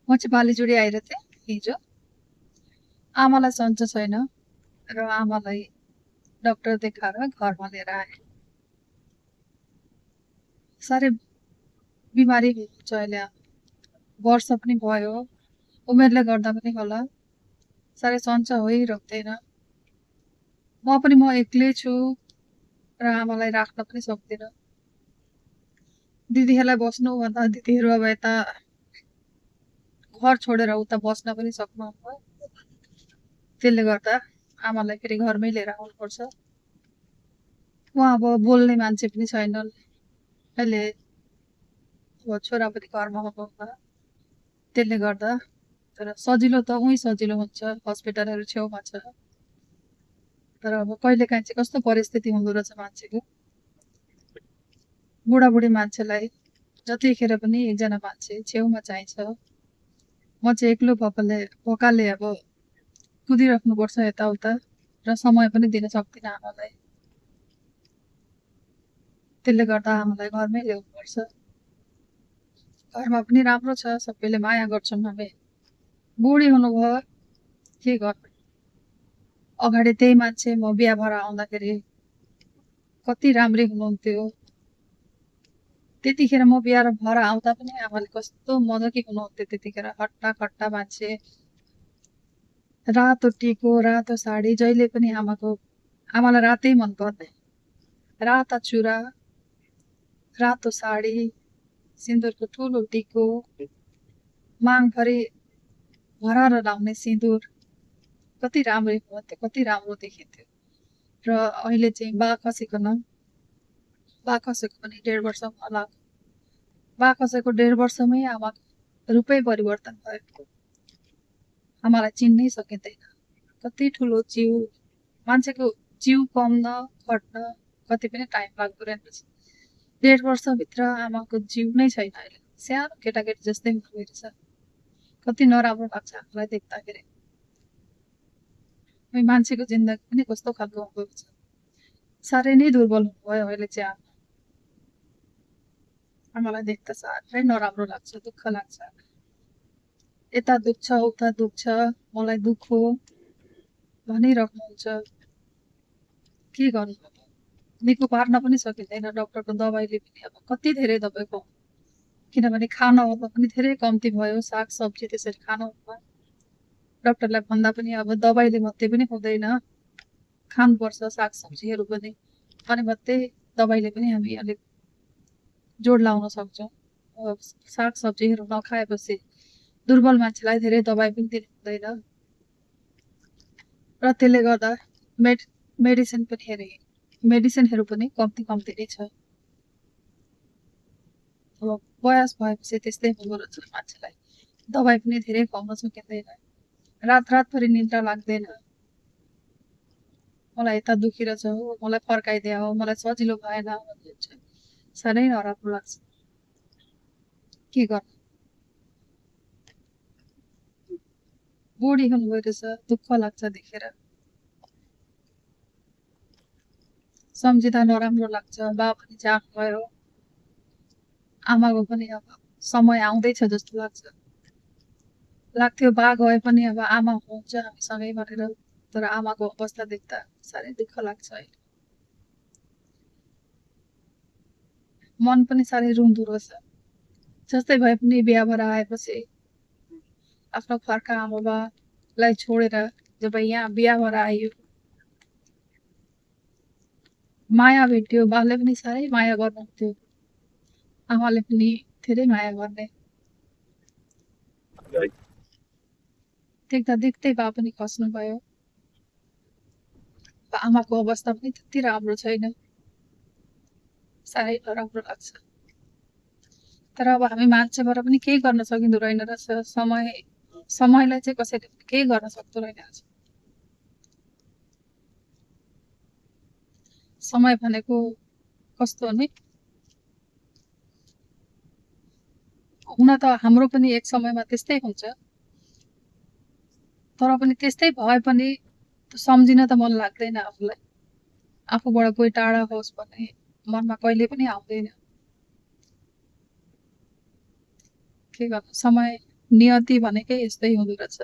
म चाहिँ बालीजुडी आइरहेको थिएँ हिजो। आमालाई सन्चो छैन र आमालाई डाक्टर देखाएर घरमा लिएर आएँ। साह्रै बिमारी हुनुहुन्छ अहिले, वर्ष पनि भयो, उमेरले गर्दा पनि होला, साह्रै सन्चो होइरहँदैन। म एक्लै छु र आमालाई राख्न पनि सक्दिनँ। दिदीहरूलाई बस्नु भन्दा दिदीहरू अब यता घर छोडेर उता बस्न पनि सक्नुहुन्न। त्यसले गर्दा आमालाई फेरि घरमै लिएर आउनुपर्छ। उहाँ अब बोल्ने मान्छे पनि छैनन् अहिले, अब छोरा पनि घरमा हुनुहुन्न। त्यसले गर्दा तर सजिलो त उहीँ सजिलो हुन्छ, हस्पिटलहरू छेउमा छ। तर अब कहिलेकाहीँ चाहिँ कस्तो परिस्थिति हुँदो रहेछ मान्छेको। बुढाबुढी मान्छेलाई जतिखेर पनि एकजना मान्छे छेउमा चाहिन्छ। म चाहिँ एक्लो भएकाले अब कुदिराख्नुपर्छ यताउता र समय पनि दिन सक्दिनँ आमालाई। त्यसले गर्दा आमालाई घरमै ल्याउनुपर्छ। घरमा पनि राम्रो छ, सबैले माया गर्छन्। हामी बुढी हुनुभयो, के गर्नु। अगाडि त्यही मान्छे म बिहा भएर आउँदाखेरि कति राम्री हुनुहुन्थ्यो। त्यतिखेर म बिहा भएर आउँदा पनि आमाले कस्तो मजाकी हुनुहुन्थ्यो। त्यतिखेर हट्टा खट्टा मान्छे, रातो टिको, रातो साडी, जहिले पनि आमालाई रातै मनपर्ने। राता चुरा, रातो साडी, सिन्दुरको ठुलो टिको, मागभरि भराएर लाउने सिन्दुर, कति राम्रै हुनुहुन्थ्यो, कति राम्रो देखिन्थ्यो। र अहिले चाहिँ बा खसेको पनि 1.5 वर्ष होला। बा खसेको 1.5 वर्षमै आमाको रूपै परिवर्तन भयो। आमालाई चिन्नै सकिँदैन। कति ठुलो जिउ, मान्छेको जिउ कम्न घट्न कति पनि टाइम लाग्दो रहेछ। 1.5 वर्षभित्र आमाको जिउ नै छैन अहिले, सानो केटाकेटी जस्तै हुँदो रहेछ। कति नराम्रो लाग्छ आफूलाई देख्दाखेरि। मान्छेको जिन्दगी पनि कस्तो खालको हुँदो रहेछ। साह्रै नै दुर्बल हुनुभयो अहिले चाहिँ आमालाई देख्दा साह्रै नराम्रो लाग्छ, दुःख लाग्छ। यता दुख्छ उता दुख्छ, मलाई दुखो भनिराख्नुहुन्छ। के गर्नु, निको पार्न पनि सकिँदैन। डाक्टरको दबाईले पनि अब कति धेरै दबाई खुवाउनु, किनभने खानामा पनि धेरै कम्ती भयो, साग सब्जी त्यसरी खानुहुन्न। डाक्टरलाई भन्दा पनि अब दबाईले मात्रै पनि हुँदैन, खानुपर्छ साग सब्जीहरू पनि, अनि मात्रै दबाईले पनि हामी अलिक जोड लाउन सक्छौँ। साग सब्जीहरू नखाएपछि दुर्बल मान्छेलाई धेरै दबाई पनि दिनु हुँदैन। र त्यसले गर्दा मेडिसिनहरू पनि कम्ती नै छ। अब बयस भएपछि त्यस्तै हुँदो रहेछ मान्छेलाई, दबाई पनि धेरै खुवाउन सकिँदैन। रातभरि निद्रा लाग्दैन। मलाई यता दुखिरहेछ हो, मलाई फर्काइदिया हो, मलाई सजिलो भएन भन्छ। साह्रै नराम्रो लाग्छ। के गर्नु, बुढी हुनुभयो रहेछ, दुःख लाग्छ देखेर। सम्झिँदा नराम्रो लाग्छ। बा पनि जानुभयो, आमाको पनि अब समय आउँदैछ जस्तो लाग्थ्यो। बा गए पनि अब आमा हुनुहुन्छ हामीसँगै भनेर, तर आमाको अवस्था देख्दा साह्रै दुःख लाग्छ। अहिले मन पनि साह्रै रुँदो रहेछ। जस्तै भए पनि बिहा भएर आएपछि आफ्नो फर्का आमा बालाई छोडेर जब यहाँ बिहा भएर आयो, माया भेट्यो। बाले पनि साह्रै माया गर्नुहुन्थ्यो, आमाले पनि धेरै माया गर्ने। देख्दै बा पनि खस्नुभयो। आमाको अवस्था पनि त्यति राम्रो छैन, साह्रै नराम्रो लाग्छ। तर अब हामी मान्छेबाट पनि केही गर्न सकिँदो रहेन रहेछ। समयलाई चाहिँ कसैले केही गर्न सक्दो रहेन रहेछ। समय भनेको कस्तो नि, हुन त हाम्रो पनि एक समयमा त्यस्तै हुन्छ, तर पनि त्यस्तै भए पनि सम्झिन त मन लाग्दैन आफूलाई। आफूबाट कोही टाढा होस् भन्ने मनमा कहिले पनि आउँदैन। के गर्नु, समय नियति भनेकै यस्तै हुँदो रहेछ।